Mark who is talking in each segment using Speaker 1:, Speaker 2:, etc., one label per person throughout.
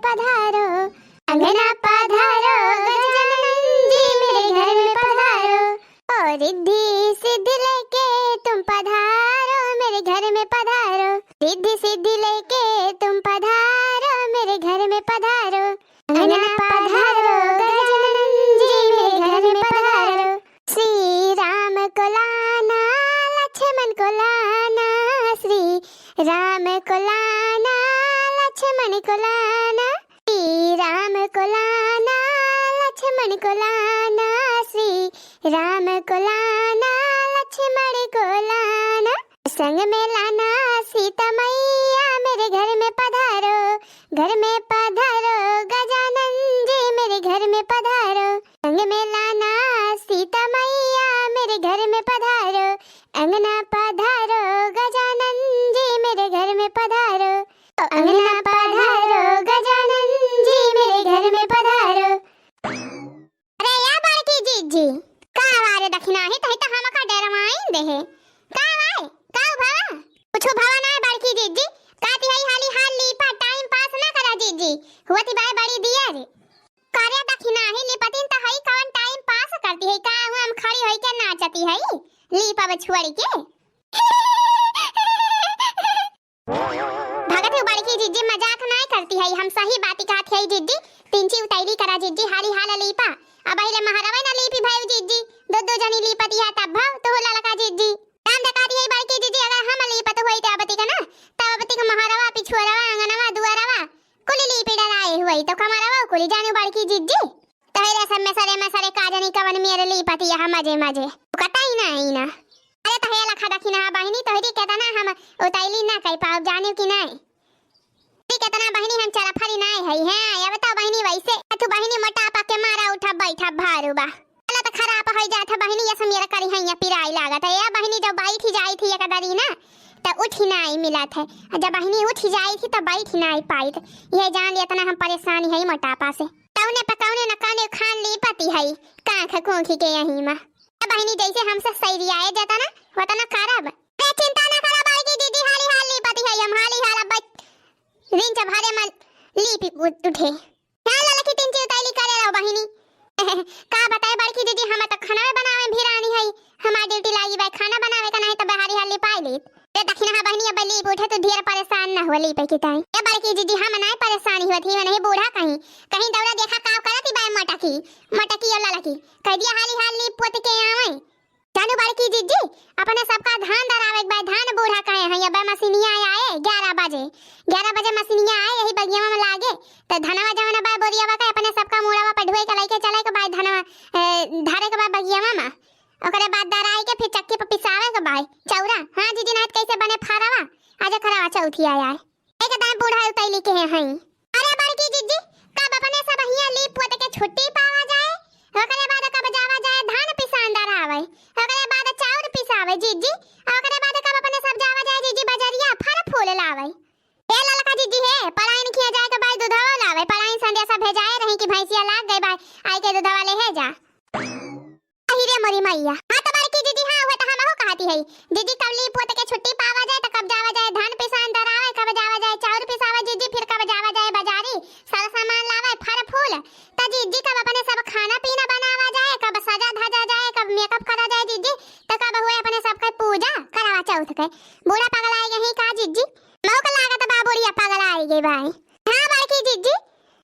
Speaker 1: पधारो, अंगना पधारो, गजानन जी मेरे घर में पधारो। और रिद्धि सिद्धि लेके तुम पधारो, मेरे घर में पधारो। रिद्धि सिद्धि लेके तुम पधारो, मेरे घर में पधारो। अंगना पधारो, गजानन जी मेरे घर में पधारो। श्री राम को लाना, लक्ष्मण को लाना, श्री राम को लाना, लक्ष्मण को लाना, श्री राम को लाना, लक्ष्मण को लाना, श्री राम को लाना, लक्ष्मण को लाना। संग में लाना सीता मैया, मेरे घर में पधारो, घर में पधारो, गजानन जी मेरे घर में पधारो। संग में लाना सीता मैया, मेरे घर में पधारो, अंगना पधारो, गजानन जी मेरे घर में पधारो। अंगना पधारो, गजानन जी मेरे घर में पधारो। अरे या बालकी जीजी का वारे दक्षिणा ही तो हम का डरवाइन देहे का वाय का भवा कुछ भवा ना बालकी जीजी काती हई हाली हाल लीपा टाइम पास ना करा जीजी हुआती बाय बड़ी दिया रे कार्य दक्षिणा ही लीपतिन त हई कौन टाइम पास करती है का हम खड़ी होई के नाचती हई लीपा बछुआड़ी के भगत हो बालकी जीजी मजाक नहीं करती है हम सही बात कहत है जीजी तिंची उतैली करा जीजी हाली हाल लीपा अब अहिले महारावे ना लीपी भाई जीजी दो जनी लीपती है तब भाव तो ललका जीजी काम दकाती है बालकी जीजी अगर हम लीपत होई त अबती का ना तब अबती का महारावा पिछुआरावा अंगनवा दुआरावा कुली लीपी डराए हुई तो कमरावा कुली जाने बालकी जीजी तहरे सब में सरे काजनी कवन मेरे लीपती है मजे मजे कटाई ना आई ना अरे तहे लखा दखिना बहिनी तोहरी कहता ना हम उतैली ना कह पाओ जाने की नहीं कितना बहिनी हम चरफरी नहीं है हैं अब तो बहिनी वैसे तू बहिनी मोटापा के मारा उठा बैठा भारूबा अला तो खराब हो जात है बहिनी ये सब मेरा करी है पिराई लागत है या बहिनी जब बैठी जाई थी एकदारी ना तो उठ ही नहीं मिलत है जब बहिनी उठ जाई थी तो बैठ नहीं पाई ये जान लिया इतना हम परेशानी है मोटापा से कौने पकौने न कौने खान ली पति है कांख कोंखी के यहीं में बहिनी जैसे हमसे सही आए जाता ना होता ना खराब चिंता ना करा बाई दीदी हाली हाली पति है हम हाली हाल रिन जब हारे मल लीपी उठे क्या ललकी तिंची उतैली करे रहो बहिनी का बताए बड़की दीदी हम तो खाना बनावे भिरानी है हमार ड्यूटी लागी भाई खाना बनावे का नहीं तो बहारी हाली पाई ली रे दक्षिणा बहिनी अब लीप उठे तो ढेर परेशान ना हो लीपे की ताई ए बड़की दीदी हम नहीं परेशानी होती है नहीं बूढ़ा कहीं कहीं दौड़ा देखा का करती बाय मटकी और ललकी कह दिया हाली हाल लीप पोत के आवे जानू बड़की दीदी अपने सबका धान दरावे भाई धान बूढ़ा कहे हैं अब मशीनिया आए 11 बजे मशीनिया आए यही बगिया में लागे तो धनवा जवना बा बोरिया का अपने सबका मुड़ावा पे ढोई के लेके चले के भाई धनवा धारे के बा बगिया में ओकरे बाद दराई के फिर चक्की पे पिसावे के भाई चौरा हां दीदी नाथ कैसे बने फरावा आज खरावा चौथी आया है एक दाम बूढ़ा उतैली के हैं अरे बड़की दीदी कब अपने सब हिया लीप पोत के छुट्टी पावा जाए ओकरे बाद कब जावा जाए धान पिसान दरावे ओकरे बाद चाउर पिसावे जीजी ओकरे बाद कब अपने सब जावा जाए जीजी बजरिया फल फूल लावे ए ललका जीजी है पलायन किया जाए तो भाई दूधवा लावे पलायन संध्या सब भेजाए रही कि भैंसिया लाग गई भाई आई के दूधवा ले है जा अहिरे मरी मैया हां तो बड़की दीदी हां हुआ तो हम हो कहती है दीदी कब ली पोत के छुट्टी पावा जाए तो कब जावा जाए धान पिसान दरावे कब जावा जाए चाउर पिसावे जीजी फिर कब जावा जाए बाजारी सारा सामान लावे फल फूल तो जीजी कब अपने सब खाना पीना बनावा जाए कब सजा धजा जाए कब मेकअप करा जाए जीजी तो कब हुए अपने सबका पूजा करावा चौथ के बूढ़ा पागल आए यही का जीजी मौका लागत बाबूरिया पागल आई गई भाई हां बड़की जीजी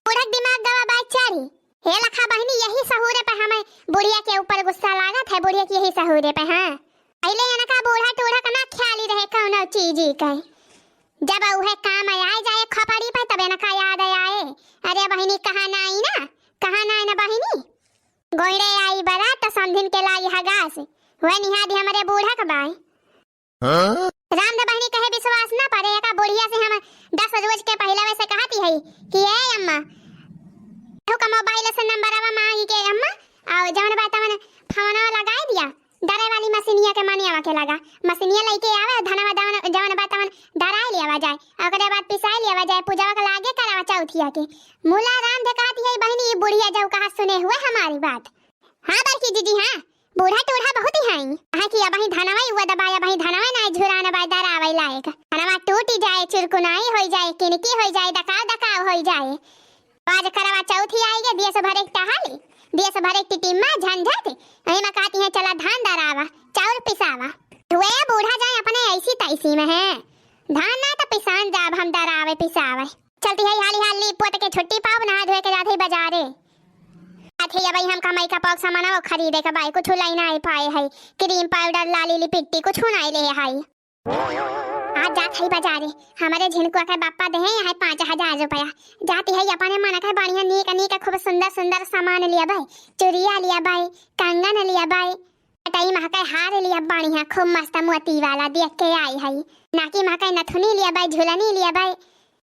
Speaker 1: बूढ़ा दिमाग गवा बाई चारी हे लखा बहिनी यही सहूरे पे हमें बुढ़िया के ऊपर गुस्सा लागत है बुढ़िया की यही सहूरे पे हां पहले ना का बूढ़ा टूढ़ा का ना ख्याली रहे कौनो चीज ही कहे जब उहे काम आए जाए खपड़ी पे तबे ना का याद आए अरे बहिनी कहां ना आई ना बहिनी गोइड़े आई बारात तो समधिन के लाई हगास वह निहादी हमारे बूढ़ा का बाई राम दे बहिनी कहे विश्वास ना पड़े का बुढ़िया से हम 10 रोज के पहले वैसे कहती है कि ए अम्मा तो का मोबाइल से नंबरवा मांगी के अम्मा और जवन बात मन फोनवा लगाई दिया डरे वाली मशीनिया के मनियावा के लगा मशीनिया लेके आवे धनवा जवन बात मन डराई लियावा जाए ओकरे बाद पिसाई लियावा जाए पूजावा के लागे करावा चौथिया के मुला राम दे कहती है बहिनी ये बुढ़िया जो कहा सुने हुए हमारी बात हां बड़की दीदी हां बूढ़ा टूढ़ा बहुत ही हैं कहा कि अब ही धनवा हुआ दबाया भाई धनवा ना झुराना बाय दरावे लायक धनवा टूट जाए चिरकुनाई हो जाए किनकी हो जाए दकाव हो जाए आज करवा चौथ ही आएगी, दिया से भरे एक टहाली, दिया से भरे एक टीम में झंझट। अरे मैं कहती है चला धान दरावा, चावल पिसावा, हुए बूढ़ा जाए अपने ऐसी तैसी में है। धान ना तो पिसान जाब हम दरावे पिसावे। चलती है हाली हाली पोत के छुट्टी पाव, नहा धोए के जाते बाजारे। आथे भाई हम कमाई का पॉक सामान वो खरीदे के भाई, कुछ लाई ना पाए है, क्रीम पाउडर लाली लिपिट्टी कुछ ना ले है। आज जात है बाजारे, हमारे झिनकुआ के बापा दे है 5000 रुपया। जाती है अपने मन का बढ़िया नीक नीक खूब सुंदर सुंदर सामान लिया भाई, चूड़िया लिया भाई, कंगन लिया भाई, टई महका हार लिया बढ़िया खूब मस्त मोती वाला देख के आई है। नाकी महका नथुनी लिया भाई, झुलनी लिया भाई,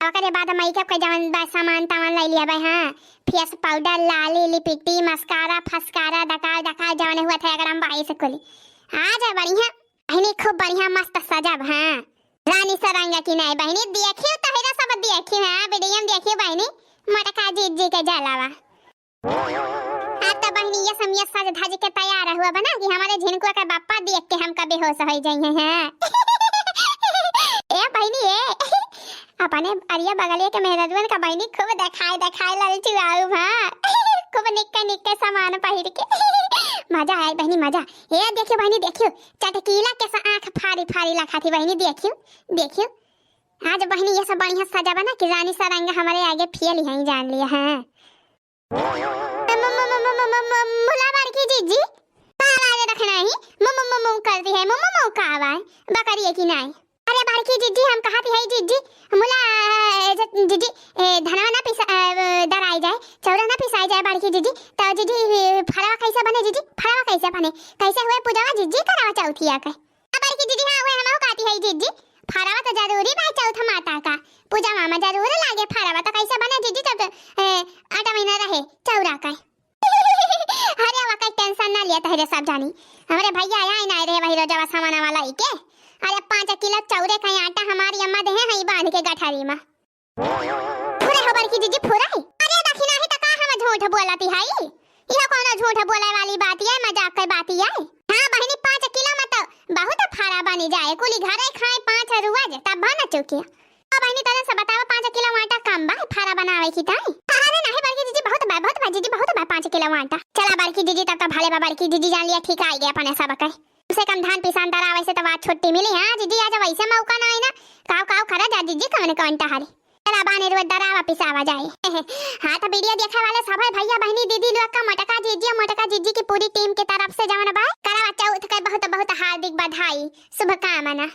Speaker 1: ओकरे बाद मेकअप के जवन बा सामान तमान ले लिया भाई। हां फेस पाउडर लाली लिपिट्टी मस्कारा फस्कारा डका डका जवन हुआ था अगर हम भाई से कुली आज बढ़िया बहनी खूब बढ़िया मस्त सजब। हां रानी सरंगा की नहीं बहनी देखियो तो हेरा सब देखियो। हां वीडियो में देखियो बहनी मटका जीजी के जलावा। आज तो बहनी ये समय सज धज के तैयार हुआ बना कि हमारे झिनकुआ का बापा देख के हमका बेहोश हो जाइए। हैं ए बहनी ए अपने अरिया बगलिया के मेहरजवन का बहनी खूब देखाए लाल चुआऊ हां खूब निक्के सामान पहिर के मजा आए बहनी मजा। ये देखियो बहनी देखियो चटकीला के सा आंख फाड़ी लखाती बहनी देखियो। आज बहनी ये सब बढ़िया सजा बना कि रानी सरंगा हमारे आगे फेल ही जान लिया है। मुला बड़की जीजी का आवाज रखना ही मम्म करती है, मम्म का आवाज बकरी की नहीं। अरे बड़की जीजी हम कहती है जीजी मुला जीजी धनवा ना पिसा दराई जाए, चौरा ना पिसाई जाए बड़की जीजी। तो जीजी फड़वा कैसे बने जीजी, फड़वा कैसे बने, कैसे हुए पूजावा जीजी करवा चौथिया के। बड़की जीजी हां हुए हम कहती है जीजी फड़वा तो जरूरी भाई चौथ माता का पूजा मामा जरूर लागे फड़वा तो कैसे बने जीजी तब 8 महीना रहे चौरा का। अरे वाका टेंशन ना लिया तहरे सब जानी हमारे भैया आया ना रे वही रोजवा सामान वाला ही के। अरे 5 किलो चौरे का आटा हमारी अम्मा दे है बांध के गठारी में पूरे खबर की जीजी पूरा है। अरे दखिना ही तो का हम झूठ बोलती है, यह कौन झूठ बोले वाली बात है, मजाक की बात है। हां बहनी 5 किलो में तो बहुत फाड़ा बनी जाए, कुली घरे खाए 5 रुआज तब बना चुकी। अब बहनी तरह से बताओ 5 किलो आटा कम बा फाड़ा बनावे की ताई। अरे नहीं बड़की जीजी बहुत बा जीजी बहुत बा 5 किलो आटा। चला बड़की जीजी तब तो भले बा बड़की जीजी जान लिया ठीक आ गया अपने सब के से कम धान पिसान दरावे से तो बात छुट्टी मिली। हां जीजी आज वैसे मौका ना है ना काव खरा जा जीजी कौन टहारी चला बाने रोज दरावा पिसावा जाए। हां तो वीडियो देखने वाले सब भैया बहनी दीदी लोग का मोटका जीजी की पूरी टीम की तरफ से जवन भाई करवा चौथ के बहुत हार्दिक बधाई शुभकामना।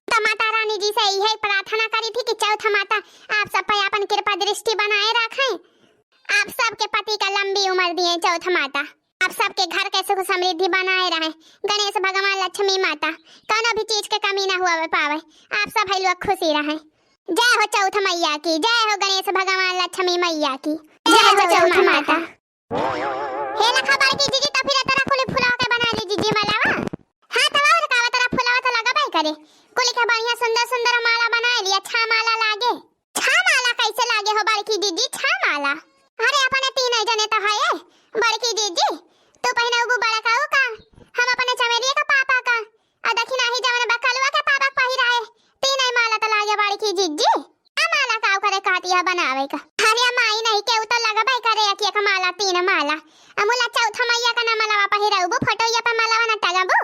Speaker 1: तो माता रानी जी से यही प्रार्थना करी थी कि चौथ माता आप सब पर अपन कृपा दृष्टि बनाए रखें, आप सबके पति का लंबी उम्र दिए चौथ माता, आप सबके घर के सुख समृद्धि बनाए रहे। गणेश भगवान लक्ष्मी माता कोनो भी चीज के कमी ना हुआ पावे, आप सब भाई लोग खुशी रहे। जय हो चौथ मैया की, जय हो गणेश भगवान लक्ष्मी मैया की, जय हो चौथ माता। हे लखा बड़की जीजी तो फिर तेरा कुली फुला के बना ली जीजी मलावा। हां तो और का तेरा फुलावा तो लगा भाई करे कुली का बढ़िया सुंदर माला बना लिया। छा माला लागे, छा माला कैसे लागे हो बड़की जीजी छा माला। अरे अपने 3 जने तो है बड़की जीजी तू पहले वो बड़ा का हम अपने चमेली का पापा का आ दखिना ही जवन बकलवा के पापा पहिरा है 3 माला तो लागे बड़की जीजी। आ माला का करे कहती है बनावे का। अरे माई नहीं के तो लगा भाई करे कि एक माला 3 माला अमुला चौथ मैया का ना माला पहिरा वो फोटो या पे माला ना टगबो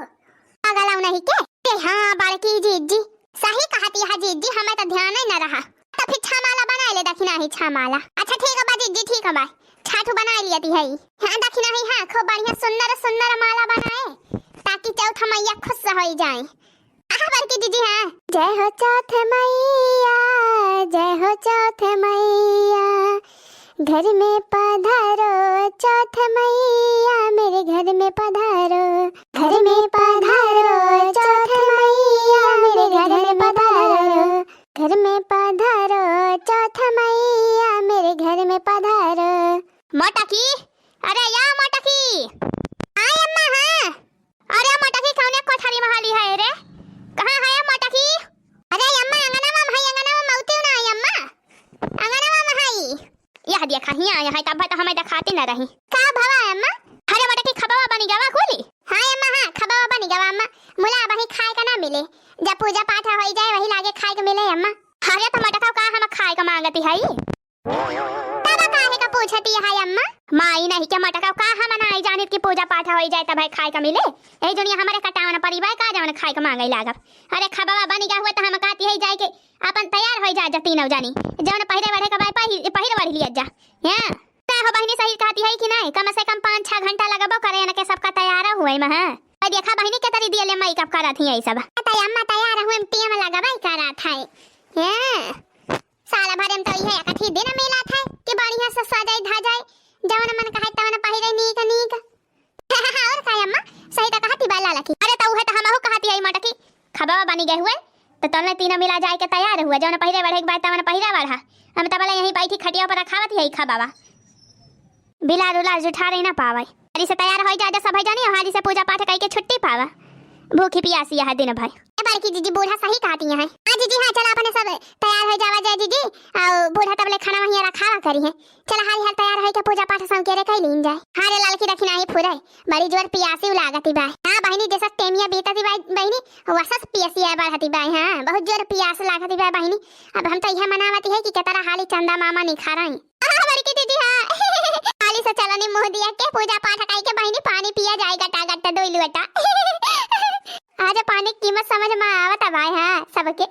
Speaker 1: अगलाव नहीं के। हां बड़की जीजी सही कहती है जीजी हमें तो ध्यान ही ना रहा तो फिर 6 माला बना ले दखिना ही 6 माला। अच्छा ठीक है बा जीजी ठीक है बा छाठू बना लिया थी है। हां दखिना ही हां खूब बढ़िया सुंदर माला बनाए ताकि चौथ मैया खुश हो जाए। आहा बड़की जीजी हां जय हो चौथ मैया, जय हो चौथ मैया, घर में पधारो चौथ मैया मेरे घर में पधारो, घर में पधारो चौथ मैया मेरे घर में पधारो, घर में पधारो चौथ मैया मेरे घर में पधारो। मोटकी अरे या मोटकी आय अम्मा। हां अरे मोटकी कौन कोठारी महाली है रे कहां है मोटकी। अरे अम्मा अंगना में मौती ना आई अम्मा अंगना में है यह देखा ही आया है तब तो हमें दिखाती न रही का भवा अम्मा। अरे मोटकी खबावा बनी गवा खुली। हां अम्मा हां खबावा बनी गवा अम्मा मुला वही खाए का ना मिले जब पूजा पाठ हो जाए वही लागे खाए के मिले अम्मा। अरे तो मोटका का हम खाए का मांगती है तब का है पूछती है अम्मा माई नहीं के मटका का हम नहीं जानित की पूजा पाठ हो जाए तब खाए का मिले ए दुनिया हमारे कटावन परिवार का जावन खाए का मांगे लागब अरे खबावा बनी गा हुआ त हम कहती है जाए के अपन तैयार हो जा तीनों जानी जवन पहिरे बढ़े का भाई पहिरे बढ़ लिया जा हां ता हो बहिनी सही कहती है कि नहीं कम से कम 5-6 घंटा लगबो करे न के सबका तैयार हुए में हां और देखा बहिनी के तरी दिले मेकअप करत ही सब तय अम्मा तैयार हुए टीम लगबै करत है हां साला भरे में तो ये कथी दिन मेला था कि बढ़िया से सजाई धाजाई जवन मन कहे तवन पहिरे नीक नीक और काय अम्मा सही त कहती बाला लखी अरे त उहे त हमहु कहती आई मटकी खबावा बनी गए हुए तो तने तीन मिला जाए के तैयार हुआ जवन पहिरे बढ़े के बाद तवन पहिरा बढ़ा हम त बला यहीं बैठी खटिया पर खावत है खबावा बिलार उलार जुठा रही ना पावे अरे से तैयार हो जा सब जानी हाली से पूजा पाठ कई के छुट्टी पावा भूखी प्यासी है दिन भाई बाकी जीजी बूढ़ा सही कहती है हां जीजी हां चल अपने सब तैयार हो जावा जाए जीजी और बूढ़ा तबले खाना वहीं रखावा करी है चल हाल हाल तैयार हो के पूजा पाठ सब के रे कई लीन जाए हारे लाल की रखी नहीं फुरे बड़ी जोर प्यासी लागती बा हां बहिनी जैसा टेमिया बीतती बा बहिनी वसस प्यासी है बढ़ती बा हां बहुत जोर प्यास लागती बा बहिनी अब हम तो यह मनावती है कि केतरा हाली चंदा मामा निखाराई बड़ी की दीदी हां हाली से चलनी मुंह दिया के पूजा पाठ कई के बहिनी पानी पिया जाएगा टागट दोइलु बेटा आज पानी की कीमत समझ में आवत भाई हां सबके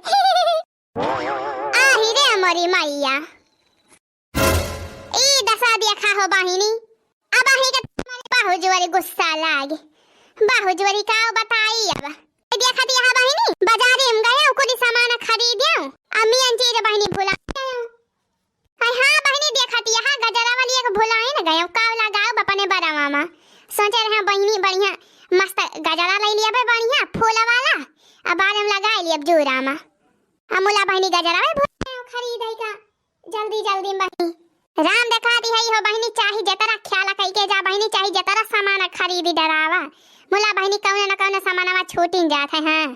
Speaker 1: आही रे हमारी मैया ई दसा देखा हो बहिनी अब आही के बाहु जोरी गुस्सा लागे बाहु जोरी का बताई अब देखा दिया है बहिनी बाजारे में गया कुछ सामान खरीदियो अम्मी अंजीर बहिनी भुला हाय हां बहिनी देखा दिया है गजरा वाली एक भुलाए न गया कावला गाव अपने बड़ा मामा सोचे रहे बहिनी बढ़िया मस्त गजरा ले लिया बे बढ़िया फूल वाला अब बाल में लगा लिया अब जोरा में अमूला बहिनी गजरा में खरीद है का जल्दी जल्दी बहिनी राम देखा दी है हो बहिनी चाही जतरा ख्याल कई के जा बहिनी चाही जतरा सामान खरीदी डरावा मुला बहिनी कौन न कौन सामानवा छूटिन जात है हां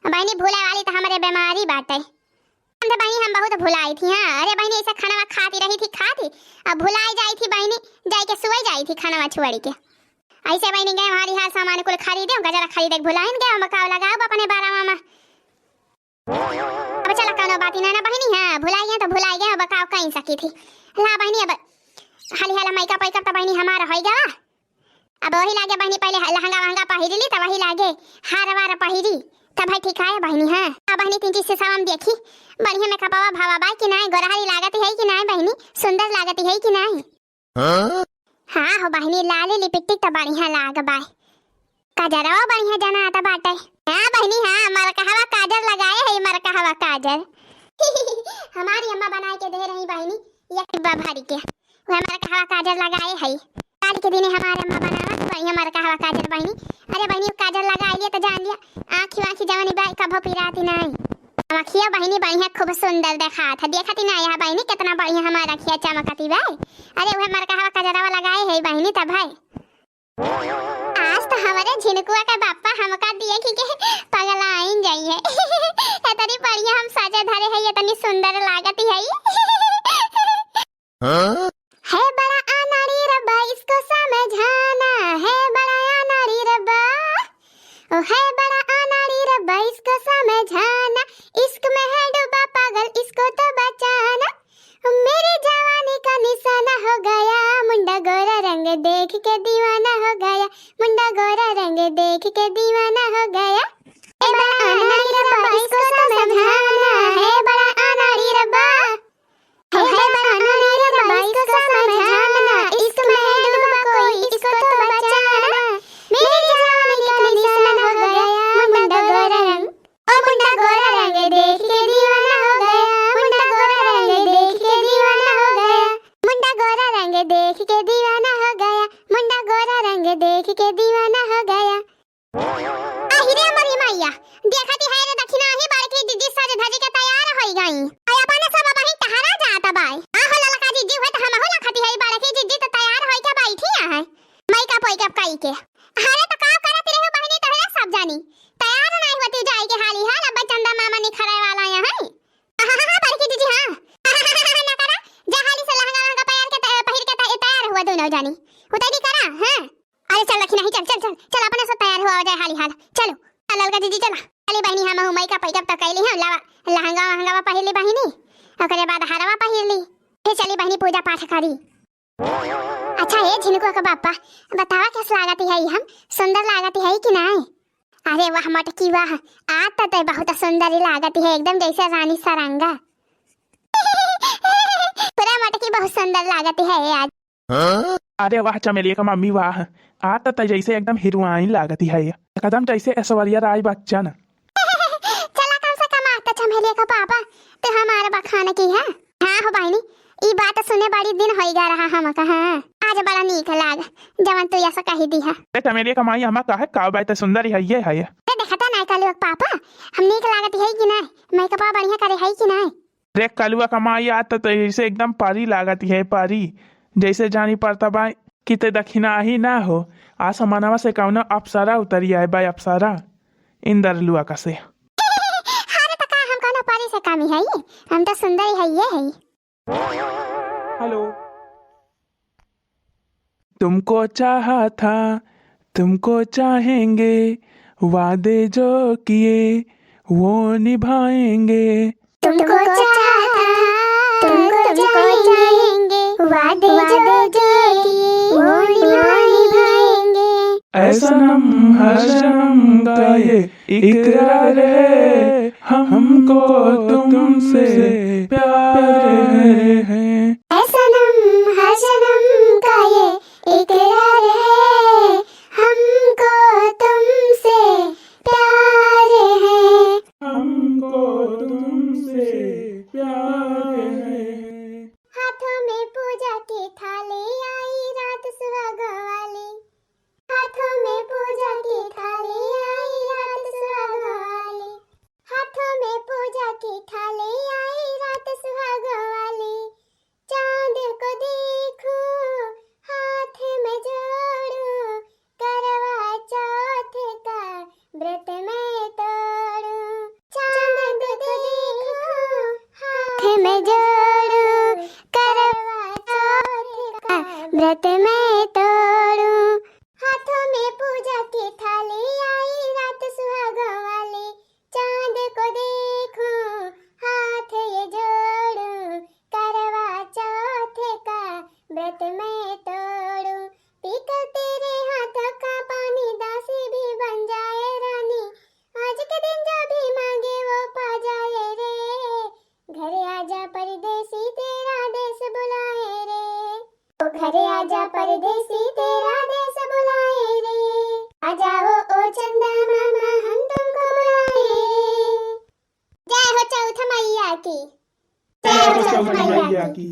Speaker 1: बहिनी भूले वाली तो हमारे बीमारी बाटे हम तो बहिनी हम बहुत भुलाई थी हां अरे बहिनी ऐसा खाना खाती रही थी खाती अब भुलाई जाई थी बहिनी जाई के सोई जाई थी खाना छोड़ी के ऐसे बहिनी गए हमारी हाल सामान कुल खरीदे गजरा खरीदे भुलाइन गए मकाव लगाओ अपने बारा मामा अब चला कोनो बात ना बहिनी हां भुलाई गए तो भुलाई गए बकाव कहीं सकी थी ला बहिनी अब हाली हाल मेकअप तो बहिनी हमारा हो गया अब वही लागे बहिनी पहले लहंगा वहंगा पहिरली तब वही लागे हार वार पहिरी तब भाई ठीक है बहिनी हां अब बहिनी तीन चीज से सामान देखी बढ़िया में कपावा भावा बाई कि नहीं गोरहारी लागत है कि नहीं बहिनी सुंदर लागत है कि नहीं हां हो बहिनी लाली लिपस्टिक तो बढ़िया लाग बाय काजरवा बढ़िया जना आता बाटे हां बहिनी हां हमारा कहवा काजर लगाए है हमारा कहवा काजर हमारी अम्मा बना के दे रही बहिनी ये किबा भारी के वो हमारा कहवा काजर लगाए है काल के दिन हमारे अम्मा बनावा तो हमारा कहवा काजर बहिनी अरे बहिनी काजर लगा लिया तो जान लिया आंखी जवानी बाई कभो पिराती नहीं आँखिया बहिनी बढ़िया खूब सुंदर देखा था देखती ना यहाँ बहिनी कितना बढ़िया हमारा आँखिया चमकती भाई अरे वो हमारा कहवा कजरावा लगाए है बहिनी तब भाई आज तो हमारे झिनकुआ का बापा हमका दिए कि पगला आइन जाई है इतनी बढ़िया हम सजे धरे है इतनी सुंदर लागती है है बड़ा अनाड़ी रब्बा इसको समझाना है बड़ा अनाड़ी रब्बा ओ है बड़ा अनाड़ी रब्बा इसको समझाना इश्क में है डूबा पागल इसको तो बचाना मेरी जवानी का निशाना हो गया मुंडा गोरा रंग देख के दीवाना हो गया मुंडा गोरा रंग देख के दीवाना हो गया ए बड़ा अनाड़ी रब्बा इसको समझाना है बड़ा अनाड़ी रब्बा है बड़ा अनाड़ी रब्बा इसको समझाना इश्क में है डूबा कोई इसको तो बचाना मेरी जवानी का निशाना हो गया मुंडा गोरा रंग ओ मुंडा गोरा रंग देख के दीवाना हो गया मुंडा गोरा रंग देख के दीवाना हो गया मुंडा गोरा रंग देख के दीवाना हो गया मुंडा गोरा रंग देख के दीवाना हो गया आहिरे हमारी मैया देखती है रे दक्षिणा ही बड़की दीदी सज धज के तैयार होई गई आय अपने सब बहिन तहरा जाता बाई आ हो ललका दीदी होत हम हो लखती है बड़की दीदी तो तैयार होई के बैठी है मेकअप कई के अरे तो का करत रहे बहिनी तहरा सब जानी तैयार नहीं होती जाए के हाली हाल अब चंदा मामा निखरे वाला यहाँ है बड़की दीदी हां ना करा जा हाली से लहंगा लहंगा पहिर के तैयार हुआ दोनों जानी उतरी करा हां अरे चल रखी नहीं चल अपने सब तैयार हुआ जाए हाली हाल चलो ललका दीदी चला चली बहिनी हम मेकअप तो कैली है लहंगा वहंगा पहिरली बहिनी ओकरे बाद हरवा पहिरली फिर चली बहिनी पूजा पाठ करी अच्छा ये झिनकुआ का बापा बतावा कैसे लागती है हम सुंदर लागती है कि नहीं। अरे वाह मटकी वाह आता तो बहुत सुंदर ही लागती है एकदम जैसे रानी सारंगा। पूरा मटकी बहुत सुंदर लागती है आज।
Speaker 2: अरे वाह चमेलिया का मम्मी वाह, आता तो जैसे एकदम हीरोइन लागती है, एकदम जैसे ऐश्वर्या राय बच्चन।
Speaker 1: चला कम से कम आता चमेलिया का पापा तो हमारे बखाने की है। हाँ हो बहनी ई बात सुने बड़ी दिन हो गया रहा हम कहा आज बड़ा नीक लाग जवन तू ऐसा कही दी है।
Speaker 2: चमेलिया का माई हमा कहे का बात सुंदर ही है ये है।
Speaker 1: देखता नहीं कल पापा हम नीक लागती है कि नहीं मेकअप बढ़िया करे है कि नहीं।
Speaker 2: देख कलुआ का माई आता तो जैसे एकदम परी लागती है, परी जैसे जानी पड़ता बा कि ते दक्षिणा ही ना हो आसमानवा से कौन अप्सरा उतरी है बाई अप्सरा इंदर लुआ का से।
Speaker 1: अरे तो का हम कौन परी से कमी है हम तो सुंदर ही है ये है।
Speaker 2: हेलो तुमको चाहा था तुमको चाहेंगे वादे जो किए वो निभाएंगे।
Speaker 1: तुमको चाहा तुमको चाहेंगे वादे जो किए वो निभाएंगे।
Speaker 2: ऐसा नम हर जन्म का ये इकरार है हमको तुमसे प्यार है।
Speaker 1: ऐसा नम हर जन्म का ये इकरार है हमको तुमसे प्यार है।
Speaker 2: हमको तुमसे प्यार है।
Speaker 1: हाथों में पूजा की थाली आई रात सुहाग वाली। हाथों में पूजा की थाली आई रात सुहाग वाली। हाथों में पूजा की थाली आई रात सुहाग वाली। चांद को देखो हाथ में जोड़ू करवा चौथ का व्रत मैं तोड़ू। चांद को देखो हाथ में जोड़ू करवा चौथ का व्रत मैं तोड़ू। हाथों में पूजा की थाली आई रात सुहाग वाली। चांद को देखो हाथ ये जोड़ू करवा चौथ का व्रत मैं तोड़ू। पीकर तेरे हाथों का पानी दासी भी बन जाए रानी। आज के दिन जो भी मांगे वो पा जाए रे। घरे आजा परदेसी तेरा देश बुलाए रे। ओ घरे आजा परदेसी तेरा देश बुलाए रे। आ जाओ ओ चंदा मामा हम तुमको बुलाए रे। जय हो चौथ मैया की।
Speaker 2: जय हो चौथ मैया की।